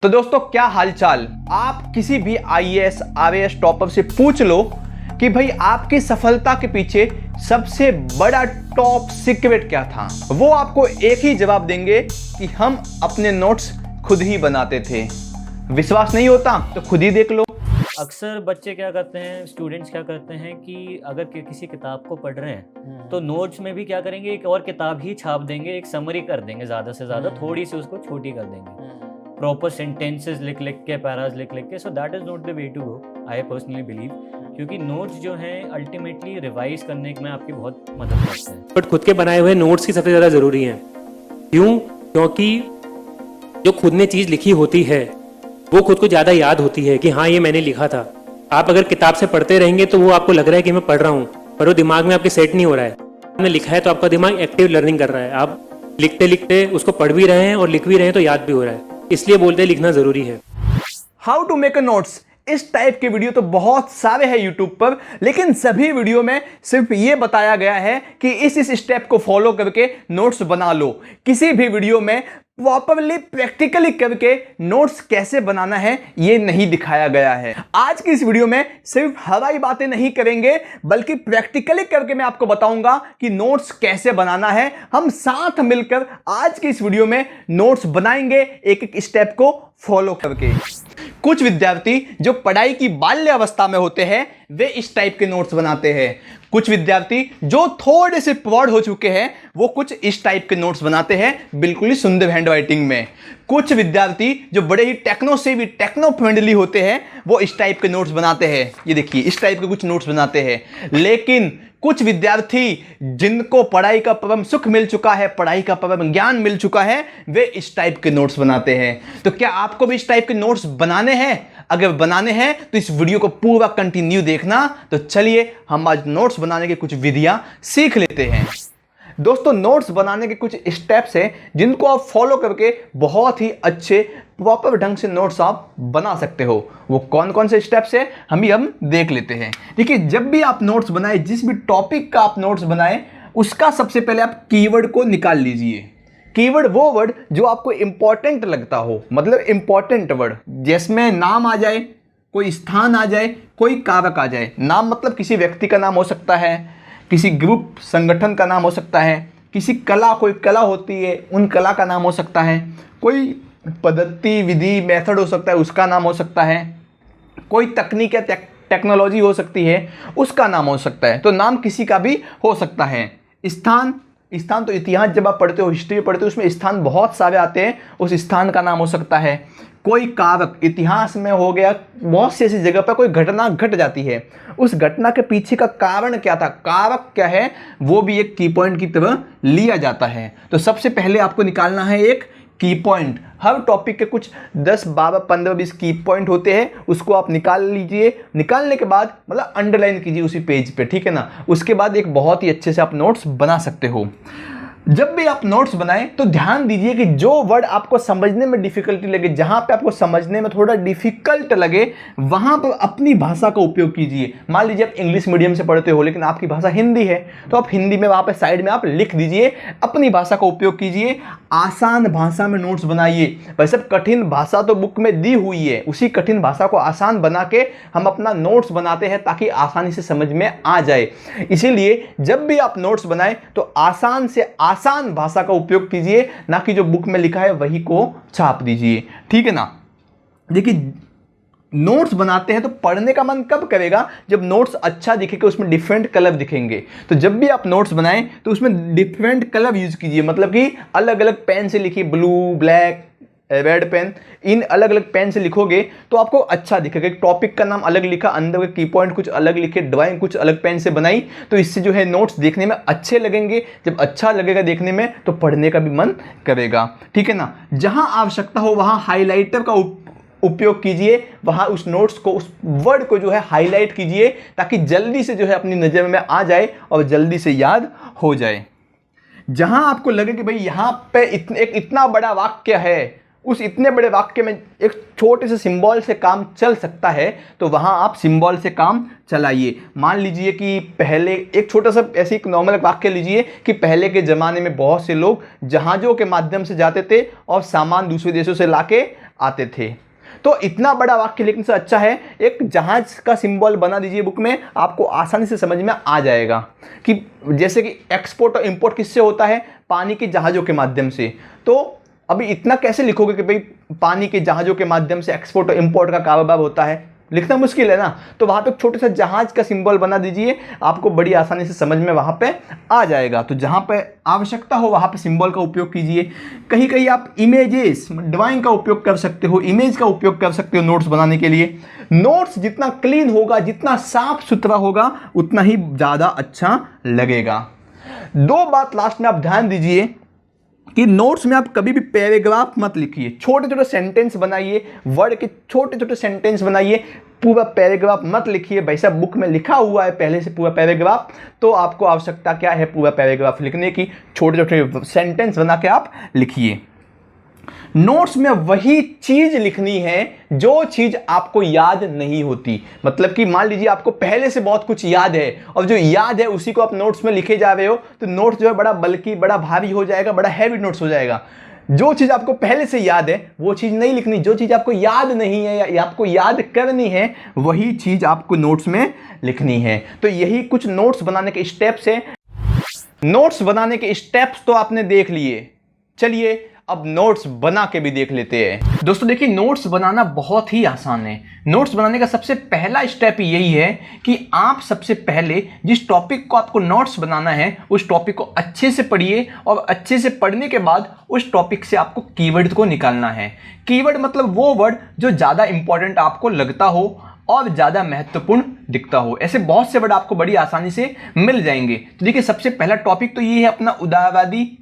तो दोस्तों क्या हालचाल। आप किसी भी आईएएस आरएएस टॉपर से पूछ लो कि भाई आपकी सफलता के पीछे सबसे बड़ा टॉप सीक्रेट क्या था, वो आपको एक ही जवाब देंगे कि हम अपने नोट्स खुद ही बनाते थे। विश्वास नहीं होता तो खुद ही देख लो। अक्सर बच्चे क्या करते हैं, स्टूडेंट्स क्या करते हैं कि अगर किसी किताब को पढ़ रहे हैं तो नोट्स में भी क्या करेंगे, एक और किताब ही छाप देंगे, एक समरी कर देंगे, ज़्यादा से ज़्यादा थोड़ी सी उसको छोटी कर देंगे, प्रॉपर सेंटेंसेस लिख लिख के, पैराज लिख लिख के। So that is not the way to go, I personally believe, क्योंकि नोट्स जो हैं अल्टीमेटली रिवाइज करने में आपकी बहुत मदद करते हैं। बट खुद के बनाए हुए नोट्स ही सबसे ज़्यादा ज़रूरी हैं। क्यों? क्योंकि जो खुद ने चीज़ लिखी होती है वो खुद को ज़्यादा याद होती है कि हाँ ये मैंने लिखा था। आप अगर किताब से पढ़ते रहेंगे तो वो आपको लग रहा है कि मैं पढ़ रहा हूँ, पर वो दिमाग में आपके सेट नहीं हो रहा है। आपने लिखा है तो आपका दिमाग एक्टिव लर्निंग कर रहा है, आप लिखते लिखते उसको पढ़ भी रहे हैं और लिख भी रहे हैं तो याद भी हो रहा है। इसलिए बोलते हैं लिखना ज़रूरी है। How to make a notes, इस टाइप के वीडियो तो बहुत सारे हैं यूट्यूब पर, लेकिन सभी वीडियो में सिर्फ ये बताया गया है कि इस स्टेप को फॉलो करके नोट्स बना लो। किसी भी वीडियो में प्रॉपरली प्रैक्टिकली करके नोट्स कैसे बनाना है ये नहीं दिखाया गया है। आज की इस वीडियो में सिर्फ हवाई बातें नहीं करेंगे, बल्कि प्रैक्टिकली करके मैं आपको बताऊंगा कि नोट्स कैसे बनाना है। हम साथ मिलकर आज की इस वीडियो में नोट्स बनाएंगे, एक एक स्टेप को फॉलो करके। कुछ विद्यार्थी जो पढ़ाई की बाल्य अवस्था में होते हैं वे इस टाइप के नोट्स बनाते हैं। कुछ विद्यार्थी जो थोड़े से प्रौढ़ हो चुके हैं वो कुछ इस टाइप के नोट्स बनाते हैं, बिल्कुल ही सुंदर हैंडराइटिंग में। कुछ विद्यार्थी जो बड़े ही टेक्नो फ्रेंडली होते हैं वो इस टाइप के नोट्स बनाते हैं। ये देखिए इस टाइप के कुछ नोट्स बनाते हैं। लेकिन कुछ विद्यार्थी जिनको पढ़ाई का परम सुख मिल चुका है, पढ़ाई का परम ज्ञान मिल चुका है, वे इस टाइप के नोट्स बनाते हैं। तो क्या आपको भी इस टाइप के नोट्स बनाने हैं? अगर बनाने हैं तो इस वीडियो को पूरा कंटिन्यू देखना। तो चलिए हम आज नोट्स बनाने की कुछ विधियां सीख लेते हैं। दोस्तों नोट्स बनाने के कुछ स्टेप्स हैं जिनको आप फॉलो करके बहुत ही अच्छे प्रॉपर ढंग से नोट्स आप बना सकते हो। वो कौन कौन से स्टेप्स हैं हम देख लेते हैं। देखिए जब भी आप नोट्स बनाए, जिस भी टॉपिक का आप नोट्स बनाए, उसका सबसे पहले आप कीवर्ड को निकाल लीजिए। कीवर्ड वो वर्ड जो आपको इंपॉर्टेंट लगता हो, मतलब इंपॉर्टेंट वर्ड जिसमें नाम आ जाए, कोई स्थान आ जाए, कोई कारक आ जाए। नाम मतलब किसी व्यक्ति का नाम हो सकता है, किसी ग्रुप संगठन का नाम हो सकता है, किसी कला, कोई कला होती है उन कला का नाम हो सकता है, कोई पद्धति विधि मेथड हो सकता है उसका नाम हो सकता है, कोई तकनीक या टेक्नोलॉजी हो सकती है उसका नाम हो सकता है। तो नाम किसी का भी हो सकता है। स्थान तो इतिहास जब आप पढ़ते हो, हिस्ट्री पढ़ते हो, उसमें स्थान बहुत सारे आते हैं, उस स्थान का नाम हो सकता है। कोई कारक, इतिहास में हो गया बहुत सी ऐसी जगह पर कोई घटना घट जाती है, उस घटना के पीछे का कारण क्या था, कारक क्या है, वो भी एक की पॉइंट की तरह लिया जाता है। तो सबसे पहले आपको निकालना है एक की पॉइंट। हर टॉपिक के कुछ 10, 12, 15, 20 की पॉइंट होते हैं, उसको आप निकाल लीजिए। निकालने के बाद मतलब अंडरलाइन कीजिए उसी पेज पे, ठीक है ना। उसके बाद एक बहुत ही अच्छे से आप नोट्स बना सकते हो। जब भी आप नोट्स बनाएं तो ध्यान दीजिए कि जो वर्ड आपको समझने में डिफिकल्टी लगे, जहां पे आपको समझने में थोड़ा डिफिकल्ट लगे, वहां पर अपनी भाषा का उपयोग कीजिए। मान लीजिए आप इंग्लिश मीडियम से पढ़ते हो लेकिन आपकी भाषा हिंदी है, तो आप हिंदी में वहां पे साइड में आप लिख दीजिए, अपनी भाषा का उपयोग कीजिए। आसान भाषा में नोट्स बनाइए। वैसे कठिन भाषा तो बुक में दी हुई है, उसी कठिन भाषा को आसान बना के हम अपना नोट्स बनाते हैं ताकि आसानी से समझ में आ जाए। इसीलिए जब भी आप नोट्स बनाएं तो आसान से आसान भाषा का उपयोग कीजिए, ना कि जो बुक में लिखा है वही को छाप दीजिए, ठीक है ना। देखिए नोट्स बनाते हैं तो पढ़ने का मन कब करेगा? जब नोट्स अच्छा दिखेगा, उसमें डिफरेंट कलर दिखेंगे। तो जब भी आप नोट्स बनाएं तो उसमें डिफरेंट कलर यूज कीजिए, मतलब कि अलग अलग पेन से लिखिए, ब्लू, ब्लैक, रेड पेन, इन अलग अलग पेन से लिखोगे तो आपको अच्छा दिखेगा। एक टॉपिक का नाम अलग लिखा, अंदर के की पॉइंट कुछ अलग लिखे, ड्राइंग कुछ अलग पेन से बनाई, तो इससे जो है नोट्स देखने में अच्छे लगेंगे। जब अच्छा लगेगा देखने में तो पढ़ने का भी मन करेगा, ठीक है ना। जहां आवश्यकता हो वहां हाइलाइटर का उपयोग कीजिए, वहां उस नोट्स को, उस वर्ड को जो है हाईलाइट कीजिए ताकि जल्दी से जो है अपनी नज़र में आ जाए और जल्दी से याद हो जाए। जहां आपको लगे कि भाई यहां पे इतना बड़ा वाक्य है, उस इतने बड़े वाक्य में एक छोटे से सिंबल से काम चल सकता है, तो वहां आप सिंबल से काम चलाइए। मान लीजिए कि पहले एक छोटा सा ऐसे एक नॉर्मल वाक्य लीजिए कि पहले के ज़माने में बहुत से लोग जहाज़ों के माध्यम से जाते थे और सामान दूसरे देशों से लाके आते थे। तो इतना बड़ा वाक्य लिखने से अच्छा है एक जहाज का सिंबल बना दीजिए बुक में, आपको आसानी से समझ में आ जाएगा कि जैसे कि एक्सपोर्ट और इंपोर्ट किससे होता है, पानी के जहाज़ों के माध्यम से। तो अभी इतना कैसे लिखोगे कि भाई पानी के जहाज़ों के माध्यम से एक्सपोर्ट और इंपोर्ट का कारोबार होता है, लिखना मुश्किल है ना। तो वहाँ पे एक छोटे सा जहाज का सिंबल बना दीजिए, आपको बड़ी आसानी से समझ में वहाँ पे आ जाएगा। तो जहाँ पे आवश्यकता हो वहाँ पे सिंबल का उपयोग कीजिए। कहीं कहीं आप इमेजेस ड्राइंग का उपयोग कर सकते हो, इमेज का उपयोग कर सकते हो नोट्स बनाने के लिए। नोट्स जितना क्लीन होगा, जितना साफ सुथरा होगा, उतना ही ज़्यादा अच्छा लगेगा। दो बात लास्ट में आप ध्यान दीजिए कि नोट्स में आप कभी भी पैराग्राफ मत लिखिए, छोटे छोटे सेंटेंस बनाइए, वर्ड के छोटे छोटे सेंटेंस बनाइए, पूरा पैराग्राफ मत लिखिए। भाई साहब बुक में लिखा हुआ है पहले से पूरा पैराग्राफ, तो आपको आवश्यकता क्या है पूरा पैराग्राफ लिखने की, छोटे छोटे सेंटेंस बना के आप लिखिए। नोट्स में वही चीज लिखनी है जो चीज आपको याद नहीं होती। मतलब कि मान लीजिए आपको पहले से बहुत कुछ याद है और जो याद है उसी को आप नोट्स में लिखे जा रहे हो, तो नोट्स जो है बड़ा बल्कि बड़ा भारी हो जाएगा, बड़ा हैवी नोट्स हो जाएगा। जो चीज आपको पहले से याद है वो चीज नहीं लिखनी, जो चीज आपको याद नहीं है या आपको याद करनी है वही चीज आपको नोट्स में लिखनी है। तो यही कुछ नोट्स बनाने के स्टेप्स है। नोट्स बनाने के स्टेप्स तो आपने देख लिए, चलिए अब नोट्स बना के भी देख लेते हैं। दोस्तों देखिए, नोट्स बनाना बहुत ही आसान है। नोट्स बनाने का सबसे पहला स्टेप यही है कि आप सबसे पहले जिस टॉपिक को आपको नोट्स बनाना है उस टॉपिक को अच्छे से पढ़िए, और अच्छे से पढ़ने के बाद उस टॉपिक से आपको कीवर्ड को निकालना है। कीवर्ड मतलब वो वर्ड जो ज़्यादा इंपॉर्टेंट आपको लगता हो और ज़्यादा महत्वपूर्ण दिखता हो। ऐसे बहुत से वर्ड आपको बड़ी आसानी से मिल जाएंगे। तो देखिए, सबसे पहला टॉपिक तो ये है अपना उदारवादी,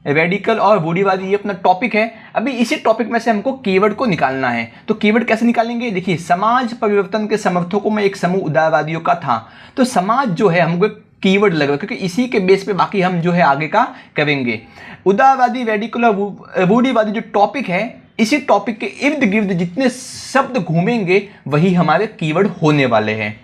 रेडिकल और रूढ़िवादी, ये अपना टॉपिक है। अभी इसी टॉपिक में से हमको कीवर्ड को निकालना है। तो कीवर्ड कैसे निकालेंगे? देखिए, समाज परिवर्तन के समर्थकों में एक समूह उदारवादियों का था। तो समाज जो है हमको एक कीवर्ड लग रहा है, क्योंकि इसी के बेस पे बाकी हम जो है आगे का करेंगे। उदारवादी, रेडिकल और रूढ़िवादी जो टॉपिक है, इसी टॉपिक के इर्द गिर्द जितने शब्द घूमेंगे वही हमारे कीवर्ड होने वाले हैं।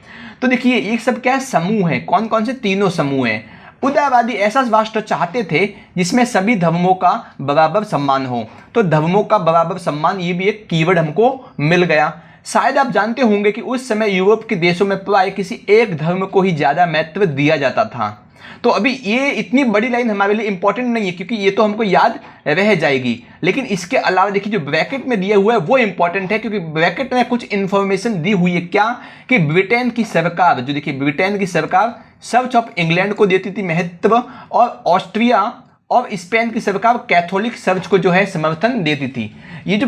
तो देखिए, ये सब क्या है? समूह है। कौन कौन से? तीनों समूह हैं। उदारवादी ऐसा राष्ट्र चाहते थे जिसमें सभी धर्मों का बराबर सम्मान हो। तो धर्मों का बराबर सम्मान, ये भी एक कीवर्ड हमको मिल गया। शायद आप जानते होंगे कि उस समय यूरोप के देशों में प्राय किसी एक धर्म को ही ज़्यादा महत्व दिया जाता था। तो अभी ये इतनी बड़ी लाइन हमारे लिए इंपॉर्टेंट नहीं है, क्योंकि ये तो हमको याद रह जाएगी। लेकिन इसके अलावा देखिए, जो ब्रैकेट में दिया हुआ है वो इंपॉर्टेंट है, क्योंकि ब्रैकेट में कुछ इंफॉर्मेशन दी हुई है। क्या? कि ब्रिटेन की सरकार, जो देखिए ब्रिटेन की सरकार चर्च ऑफ इंग्लैंड को देती थी महत्व, और ऑस्ट्रिया और स्पेन की सरकार कैथोलिक चर्च को जो है समर्थन देती थी। ये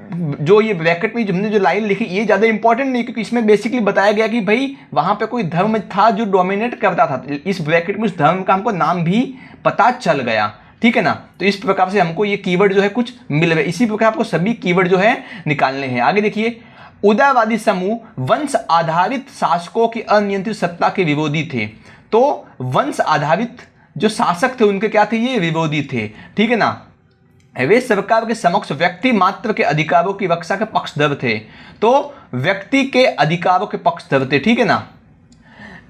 जो ये ब्रैकेट में हमने जो लाइन लिखी, ये ज़्यादा इंपॉर्टेंट नहीं, क्योंकि इसमें बेसिकली बताया गया कि भाई वहाँ पे कोई धर्म था जो डोमिनेट करता था। इस ब्रैकेट में उस धर्म का हमको नाम भी पता चल गया, ठीक है ना। तो इस प्रकार से हमको ये कीवर्ड जो है कुछ मिल गए। इसी प्रकार आपको सभी कीवर्ड जो है निकालने हैं। आगे देखिए, उदारवादी समूह वंश आधारित शासकों की अनियंत्रित सत्ता के विरोधी थे। तो वंश आधारित जो शासक थे उनके क्या थे? ये विरोधी थे, ठीक है ना। वे सरकार के समक्ष व्यक्ति मात्र के अधिकारों की रक्षा के पक्षधर थे। तो व्यक्ति के अधिकारों के पक्षधर थे, ठीक है ना।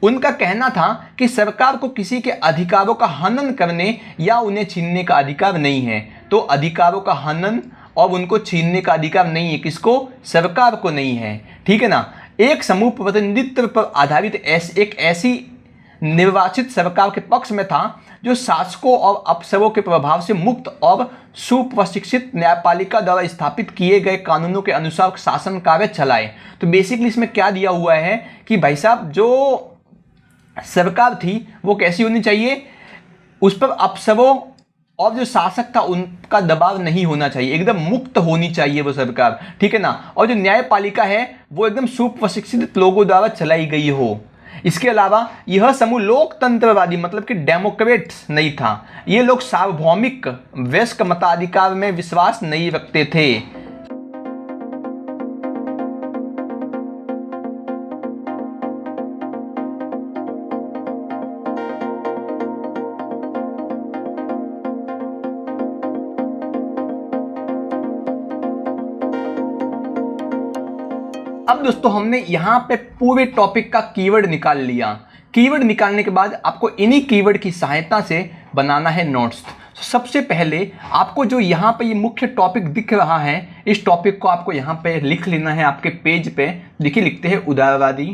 उनका कहना था कि सरकार को किसी के अधिकारों का हनन करने या उन्हें छीनने का अधिकार नहीं है। तो अधिकारों का हनन और उनको छीनने का अधिकार नहीं है, किसको? सरकार को नहीं है, ठीक है ना। एक समूह प्रतिनिधित्व पर आधारित एक ऐसी निर्वाचित सरकार के पक्ष में था जो शासकों और अफसरों के प्रभाव से मुक्त और सुप्रशिक्षित न्यायपालिका द्वारा स्थापित किए गए कानूनों के अनुसार शासन कार्य चलाए। तो बेसिकली इसमें क्या दिया हुआ है कि भाई साहब जो सरकार थी वो कैसी होनी चाहिए? उस पर अफसरों और जो शासक था उनका दबाव नहीं होना चाहिए, एकदम मुक्त होनी चाहिए वो सरकार, ठीक है ना। और जो न्यायपालिका है वो एकदम सुप्रशिक्षित लोगों द्वारा चलाई गई हो। इसके अलावा यह समूह लोकतंत्रवादी मतलब कि डेमोक्रेट्स नहीं था। ये लोग सार्वभौमिक वयस्क मताधिकार में विश्वास नहीं रखते थे। अब दोस्तों हमने यहाँ पे पूरे टॉपिक का कीवर्ड निकाल लिया। कीवर्ड निकालने के बाद आपको इन्हीं कीवर्ड की सहायता से बनाना है नोट्स। सबसे पहले आपको जो यहाँ पे ये मुख्य टॉपिक दिख रहा है, इस टॉपिक को आपको यहाँ पे लिख लेना है आपके पेज पे। देखिए लिखते हैं उदारवादी।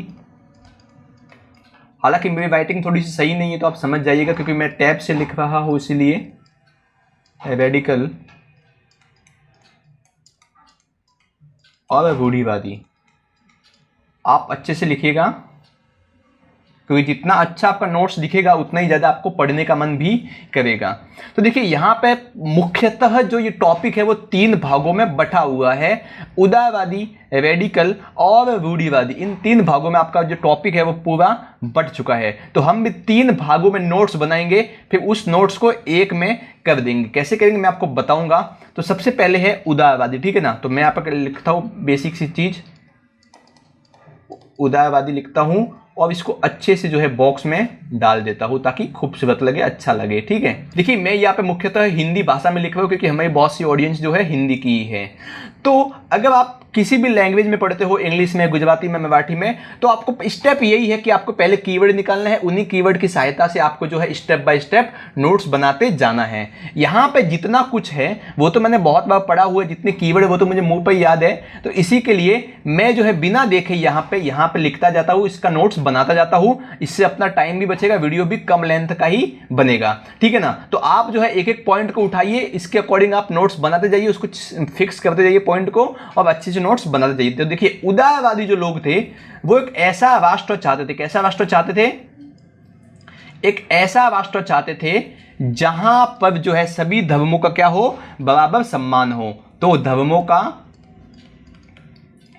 हालांकि मेरी राइटिंग थोड़ी सी सही नहीं है तो आप समझ जाइएगा, क्योंकि मैं टैब से लिख रहा हूँ, इसलिए रेडिकल और रूढ़िवादी आप अच्छे से लिखिएगा, क्योंकि जितना अच्छा आपका नोट्स दिखेगा उतना ही ज़्यादा आपको पढ़ने का मन भी करेगा। तो देखिए यहाँ पे मुख्यतः जो ये टॉपिक है वो 3 भागों में बटा हुआ है, उदारवादी, रेडिकल और रूढ़िवादी। इन 3 भागों में आपका जो टॉपिक है वो पूरा बट चुका है। तो हम भी 3 भागों में नोट्स बनाएंगे, फिर उस नोट्स को एक में कर देंगे। कैसे करेंगे मैं आपको बताऊंगा। तो सबसे पहले है उदारवादी, ठीक है ना। तो मैं यहाँ पर लिखता हूँ बेसिक सी चीज़, उदारवादी लिखता हूँ और इसको अच्छे से जो है बॉक्स में डाल देता हूँ ताकि खूबसूरत लगे, अच्छा लगे, ठीक है। देखिए मैं यहाँ पे मुख्यतः हिंदी भाषा में लिख रहा हूँ, क्योंकि हमारी बहुत सी ऑडियंस जो है हिंदी की ही है। तो अगर आप किसी भी लैंग्वेज में पढ़ते हो, इंग्लिश में, गुजराती में, मराठी में, तो आपको स्टेप यही है कि आपको पहले कीवर्ड निकालना है। उन्हीं कीवर्ड की सहायता से आपको जो है स्टेप बाय स्टेप नोट्स बनाते जाना है। यहाँ पे जितना कुछ है वो तो मैंने बहुत बार पढ़ा हुआ है, जितने कीवर्ड वो तो मुझे मुंह पर याद है। तो इसी के लिए मैं जो है बिना देखे यहाँ पे लिखता जाता हूँ, इसका नोट्स बनाता जाता हूँ। इससे अपना टाइम भी बचेगा, वीडियो भी कम लेंथ का ही बनेगा, ठीक है ना। तो आप जो है एक एक पॉइंट को उठाइए, इसके अकॉर्डिंग आप नोट्स बनाते जाइए, उसको फिक्स करते जाइए पॉइंट को, और अच्छे से नोट्स बनाते जाइए। तो देखिए उदारवादी जो लोग थे वो एक ऐसा राष्ट्र चाहते थे। कैसा राष्ट्र चाहते थे? एक ऐसा राष्ट्र चाहते थे जहां पर जो है सभी धर्मों का क्या हो, बराबर सम्मान हो। तो धर्मों का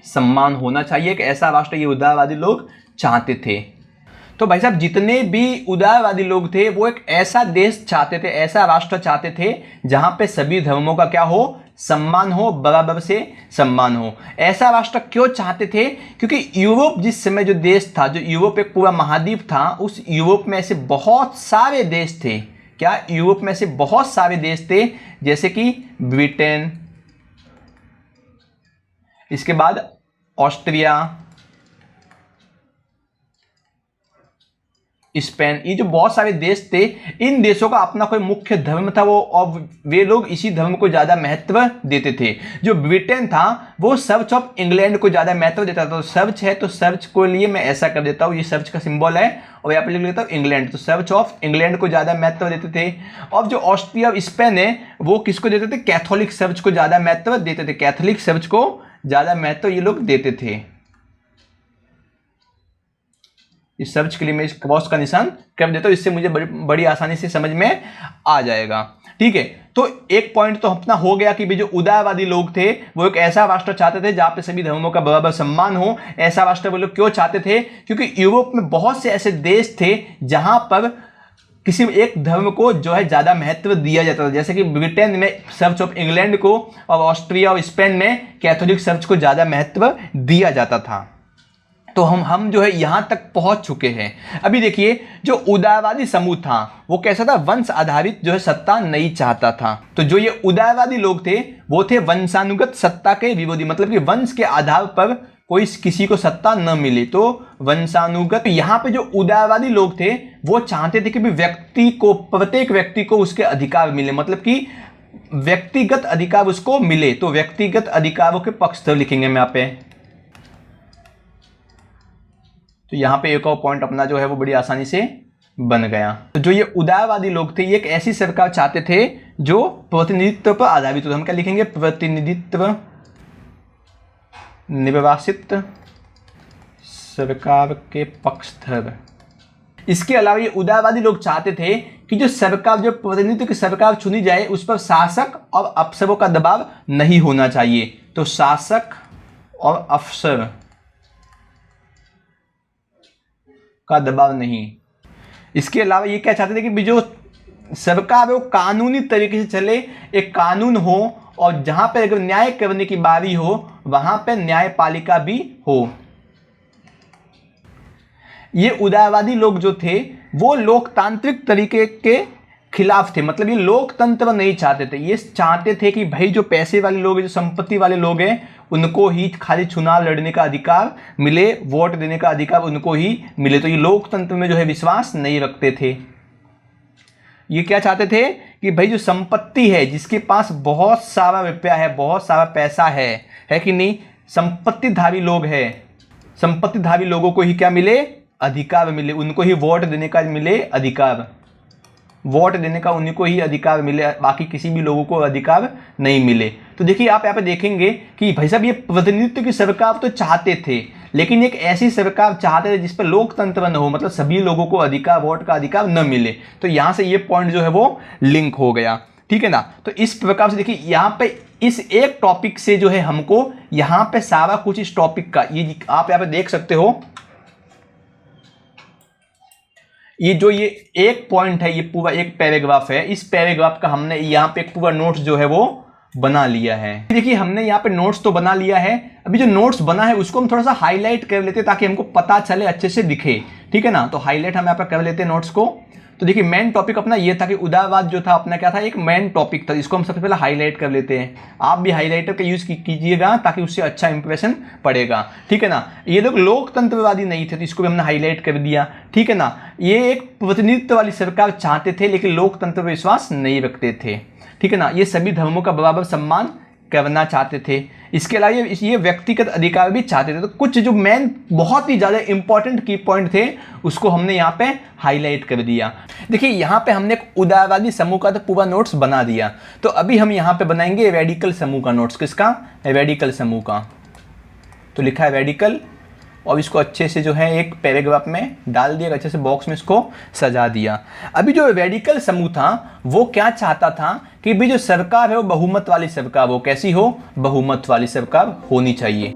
सम्मान होना चाहिए, एक ऐसा राष्ट्र ये उदारवादी लोग चाहते थे। तो भाई साहब जितने भी उदारवादी लोग थे वो एक ऐसा देश चाहते थे, ऐसा राष्ट्र चाहते थे जहां पे सभी धर्मों का क्या हो, सम्मान हो, बराबर से सम्मान हो। ऐसा राष्ट्र क्यों चाहते थे? क्योंकि यूरोप जिस समय जो देश था, जो यूरोप एक पूरा महाद्वीप था, उस यूरोप में ऐसे बहुत सारे देश थे। क्या? यूरोप में ऐसे बहुत सारे देश थे, जैसे कि ब्रिटेन, इसके बाद ऑस्ट्रिया, स्पेन, ये जो बहुत सारे देश थे, इन देशों का अपना कोई मुख्य धर्म था वो, और वे लोग इसी धर्म को ज़्यादा महत्व देते थे। जो ब्रिटेन था वो सर्च ऑफ इंग्लैंड को ज़्यादा महत्व देता था। तो सर्च है तो सर्च को लिए मैं ऐसा कर देता हूँ, ये सर्च का सिंबल है और यहाँ पे लिख लेता हूँ इंग्लैंड। तो सर्च ऑफ इंग्लैंड को ज़्यादा महत्व देते थे। और जो ऑस्ट्रिया और स्पेन है वो किसको देते थे? कैथोलिक सर्च को ज़्यादा महत्व देते थे। कैथोलिक सर्च को ज़्यादा महत्व ये लोग देते थे। इस सर्च के लिए मैं इस क्रॉस का निशान कर देता हूँ, इससे मुझे बड़ी आसानी से समझ में आ जाएगा, ठीक है। तो एक पॉइंट तो अपना हो गया कि जो उदारवादी लोग थे वो एक ऐसा राष्ट्र चाहते थे जहां पे सभी धर्मों का बराबर सम्मान हो। ऐसा राष्ट्र वो लोग क्यों चाहते थे? क्योंकि यूरोप में बहुत से ऐसे देश थे जहां पर किसी एक धर्म को जो है ज़्यादा महत्व दिया जाता था। जैसे कि ब्रिटेन में सर्च ऑफ इंग्लैंड को और ऑस्ट्रिया और स्पेन में कैथोलिक सर्च को ज़्यादा महत्व दिया जाता था। तो हम जो है यहां तक पहुंच चुके हैं। अभी देखिए जो उदारवादी समूह था वो कैसा था? वंश आधारित जो है सत्ता नहीं चाहता था। तो जो ये उदारवादी लोग थे वो थे वंशानुगत सत्ता के विरोधी, मतलब कि वंश के आधार पर कोई किसी को सत्ता न मिले, तो वंशानुगत। यहाँ पे जो उदारवादी लोग थे वो चाहते थे कि व्यक्ति को, प्रत्येक व्यक्ति को उसके अधिकार मिले, मतलब कि व्यक्तिगत अधिकार उसको मिले। तो व्यक्तिगत अधिकारों के पक्ष लिखेंगे मैं यहाँ पे। तो यहाँ पे एक और पॉइंट अपना जो है वो बड़ी आसानी से बन गया। तो जो ये उदारवादी लोग थे ये एक ऐसी सरकार चाहते थे जो प्रतिनिधित्व पर आधारित हो। हम क्या लिखेंगे? प्रतिनिधित्व निर्वासित सरकार के पक्षधर। इसके अलावा ये उदारवादी लोग चाहते थे कि जो सरकार, जो प्रतिनिधित्व की सरकार चुनी जाए उस पर शासक और अफसरों का दबाव नहीं होना चाहिए। तो शासक और अफसर का दबाव नहीं। इसके अलावा ये क्या चाहते थे कि जो सरकार है वो कानूनी तरीके से चले, एक कानून हो, और जहां पर अगर न्याय करने की बारी हो वहां पर न्यायपालिका भी हो। ये उदारवादी लोग जो थे वो लोकतांत्रिक तरीके के खिलाफ थे, मतलब ये लोकतंत्र नहीं चाहते थे। ये चाहते थे कि भाई जो पैसे वाले लोग हैं, जो संपत्ति वाले लोग हैं, उनको ही खाली चुनाव लड़ने का अधिकार मिले, वोट देने का अधिकार उनको ही मिले। तो ये लोकतंत्र में जो है विश्वास नहीं रखते थे। ये क्या चाहते थे कि भाई जो संपत्ति है, जिसके पास बहुत सारा रुपया है, बहुत सारा पैसा है कि नहीं, संपत्तिधारी लोग हैं, संपत्तिधारी लोगों को ही क्या मिले, अधिकार मिले, उनको ही वोट देने का मिले अधिकार, वोट देने का उन्हीं को ही अधिकार मिले, बाकी किसी भी लोगों को अधिकार नहीं मिले। तो देखिए आप यहाँ पे देखेंगे कि भाई साहब ये प्रतिनिधित्व की सरकार तो चाहते थे, लेकिन एक ऐसी सरकार चाहते थे जिस पर लोकतंत्र न हो, मतलब सभी लोगों को अधिकार, वोट का अधिकार न मिले। तो यहाँ से ये पॉइंट जो है वो लिंक हो गया, ठीक है ना। तो इस प्रकार से देखिए यहाँ पे इस एक टॉपिक से जो है हमको यहाँ पे सारा कुछ इस टॉपिक का, ये आप यहाँ पे देख सकते हो, ये एक पॉइंट है, ये पूरा एक पैराग्राफ है, इस पैराग्राफ का हमने यहाँ पे एक पूरा नोट्स जो है वो बना लिया है। देखिए हमने यहाँ पे नोट्स तो बना लिया है, अभी जो नोट्स बना है उसको हम थोड़ा सा हाईलाइट कर लेते हैं ताकि हमको पता चले, अच्छे से दिखे, ठीक है ना। तो हाईलाइट हम यहाँ पे कर लेते हैं नोट्स को। तो देखिए मेन टॉपिक अपना ये था कि उदारवाद जो था अपना क्या था, एक मेन टॉपिक था, इसको हम सबसे पहले हाईलाइट कर लेते हैं। आप भी हाईलाइटर का यूज कीजिएगा ताकि उससे अच्छा इंप्रेशन पड़ेगा, ठीक है ना। ये लोग लोकतंत्रवादी नहीं थे तो इसको भी हमने हाईलाइट कर दिया, ठीक है ना। ये एक प्रतिनिधित्व वाली सरकार चाहते थे लेकिन लोकतंत्र पर विश्वास नहीं रखते थे, ठीक है ना। ये सभी धर्मों का बराबर सम्मान करना चाहते थे, इसके अलावा ये व्यक्तिगत अधिकार भी चाहते थे। तो कुछ जो मेन बहुत ही ज़्यादा इंपॉर्टेंट की पॉइंट थे उसको हमने यहाँ पे हाईलाइट कर दिया। देखिए यहाँ पे हमने एक उदारवादी समूह का तो पूरा नोट्स बना दिया, तो अभी हम यहाँ पे बनाएंगे रेडिकल समूह का नोट्स। किसका? रेडिकल समूह का। तो लिखा है रेडिकल, और इसको अच्छे से जो है एक पैराग्राफ में डाल दिया, अच्छे से बॉक्स में इसको सजा दिया। अभी जो रेडिकल समूह था वो क्या चाहता था कि भी जो सरकार है वो बहुमत वाली सरकार हो। कैसी हो? बहुमत वाली सरकार होनी चाहिए।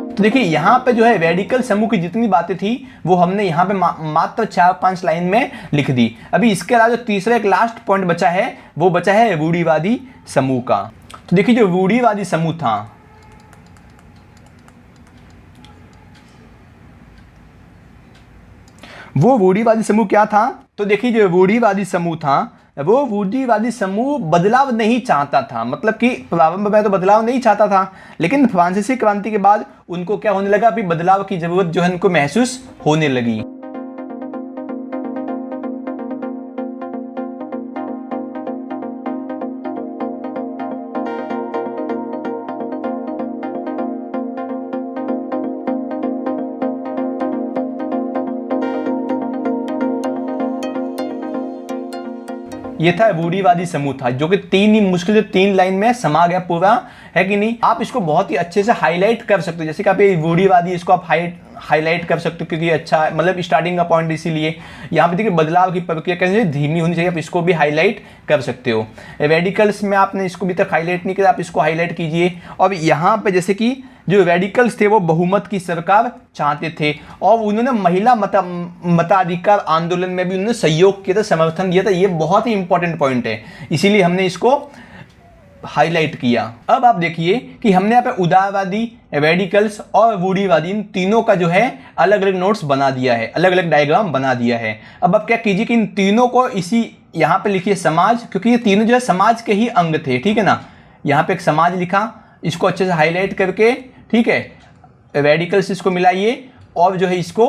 तो देखिए यहाँ पे जो है रेडिकल समूह की जितनी बातें थी वो हमने यहाँ पे मात्र 4-5 लाइन में लिख दी। अभी इसके अलावा जो तीसरा एक लास्ट पॉइंट बचा है वो बचा है रूढ़िवादी समूह का। तो देखिए जो रूढ़िवादी समूह था, वो रूढ़िवादी समूह क्या था? तो देखिए जो रूढ़िवादी समूह था वो रूढ़िवादी समूह बदलाव नहीं चाहता था, मतलब कि प्रारंभ में तो बदलाव नहीं चाहता था, लेकिन फ्रांसीसी क्रांति के बाद उनको क्या होने लगा, अभी बदलाव की जरूरत जो है उनको महसूस होने लगी। ये था रूढ़िवादी समूह था, जो कि मुश्किल से 3 लाइन में समा गया पूरा, है कि नहीं। आप इसको बहुत ही अच्छे से हाईलाइट कर सकते हो, जैसे कि आप ये रूढ़िवादी, इसको आप हाईलाइट कर सकते हो क्योंकि अच्छा मतलब स्टार्टिंग का पॉइंट, इसीलिए यहाँ पे देखिए बदलाव की प्रक्रिया कैसे धीमी होनी चाहिए, आप इसको भी हाईलाइट कर सकते हो। रेडिकल्स में आपने इसको भी तक हाईलाइट नहीं किया, आप इसको हाईलाइट कीजिए। और यहाँ पे जैसे कि जो रेडिकल्स थे वो बहुमत की सरकार चाहते थे और उन्होंने महिला मताधिकार आंदोलन में भी उन्होंने सहयोग किया था, समर्थन दिया था। ये बहुत ही इंपॉर्टेंट पॉइंट है, इसीलिए हमने इसको हाईलाइट किया। अब आप देखिए कि हमने यहाँ पे उदारवादी, रेडिकल्स और रूढ़िवादी इन तीनों का जो है अलग अलग नोट्स बना दिया है, अलग अलग डायग्राम बना दिया है। अब आप क्या कीजिए कि इन तीनों को इसी यहाँ पे लिखिए समाज, क्योंकि ये तीनों जो है समाज के ही अंग थे, ठीक है ना। यहाँ पे एक समाज लिखा, इसको अच्छे से हाईलाइट करके, ठीक है, रेडिकल्स इसको मिलाइए और जो है इसको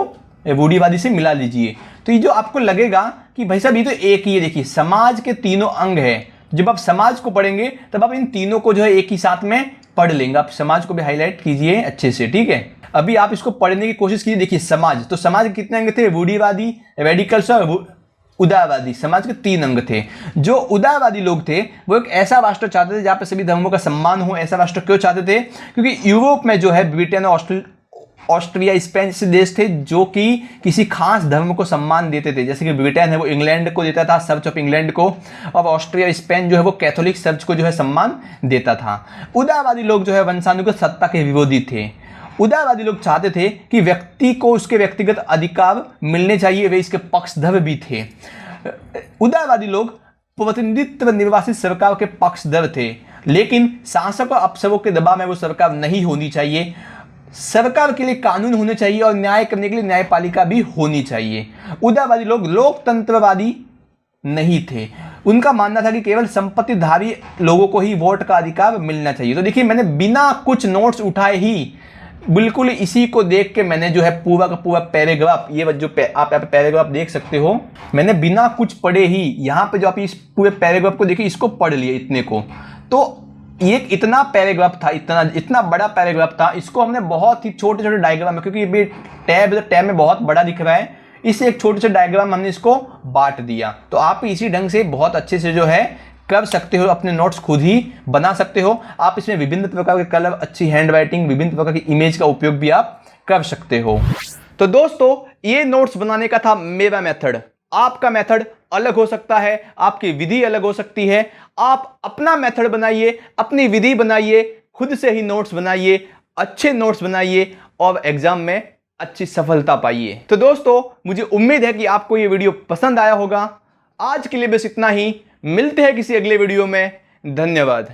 रूढ़िवादी से मिला लीजिए। तो ये जो आपको लगेगा कि भाई साहब ये तो एक ही है, देखिए समाज के तीनों अंग है। जब आप समाज को पढ़ेंगे तब आप इन तीनों को जो है एक ही साथ में पढ़ लेंगे। आप समाज को भी हाईलाइट कीजिए अच्छे से, ठीक है। अभी आप इसको पढ़ने की कोशिश कीजिए। देखिए समाज, तो समाज के कितने अंग थे? रूढ़िवादी, रेडिकल्स और उदारवादी। समाज के 3 अंग थे। जो उदारवादी लोग थे वो एक ऐसा राष्ट्र चाहते थे जहाँ पे सभी धर्मों का सम्मान हो। ऐसा राष्ट्र क्यों चाहते थे? क्योंकि यूरोप में जो है ब्रिटेन और ऑस्ट्रिया, स्पेन जैसे देश थे जो कि किसी खास धर्म को सम्मान देते थे। जैसे कि ब्रिटेन है वो इंग्लैंड को देता था, चर्च ऑफ इंग्लैंड को, और ऑस्ट्रिया स्पेन जो है वो कैथोलिक चर्च को जो है सम्मान देता था। उदारवादी लोग जो है वंशानुगत सत्ता के विरोधी थे। उदारवादी लोग चाहते थे कि व्यक्ति को उसके व्यक्तिगत अधिकार मिलने चाहिए, वे इसके पक्षधर भी थे। उदारवादी लोग प्रतिनिधित्व निर्वासित सरकार के पक्षधर थे, लेकिन शासक और अफसरों के दबाव में वो सरकार नहीं होनी चाहिए। सरकार के लिए कानून होने चाहिए और न्याय करने के लिए न्यायपालिका भी होनी चाहिए। उदारवादी लोग लोकतंत्रवादी नहीं थे, उनका मानना था कि केवल संपत्तिधारी लोगों को ही वोट का अधिकार मिलना चाहिए। तो देखिए, मैंने बिना कुछ नोट्स उठाए ही बिल्कुल इसी को देख के मैंने जो है पूरा का पूरा पैराग्राफ, ये जो आप यहाँ पे पैराग्राफ देख सकते हो, मैंने बिना कुछ पढ़े ही यहाँ पे जो आप इस पूरे पैराग्राफ को देखिए, इसको पढ़ लिया इतने को। तो ये इतना पैराग्राफ था, इतना बड़ा पैराग्राफ था, इसको हमने बहुत ही छोटे छोटे डायग्राम में, क्योंकि ये टैब में बहुत बड़ा दिख रहा है, इससे एक छोटे से डायग्राम हमने इसको बांट दिया। तो आप इसी ढंग से बहुत अच्छे से जो है कर सकते हो, अपने नोट्स खुद ही बना सकते हो। आप इसमें विभिन्न प्रकार के कलर, अच्छी हैंड राइटिंग, विभिन्न प्रकार की इमेज का उपयोग भी आप कर सकते हो। तो दोस्तों, ये नोट्स बनाने का था मेरा मेथड। आपका मेथड अलग हो सकता है, आपकी विधि अलग हो सकती है। आप अपना मेथड बनाइए, अपनी विधि बनाइए, खुद से ही नोट्स बनाइए, अच्छे नोट्स बनाइए और एग्जाम में अच्छी सफलता पाइए। तो दोस्तों, मुझे उम्मीद है कि आपको ये वीडियो पसंद आया होगा। आज के लिए बस इतना ही, मिलते हैं किसी अगले वीडियो में। धन्यवाद।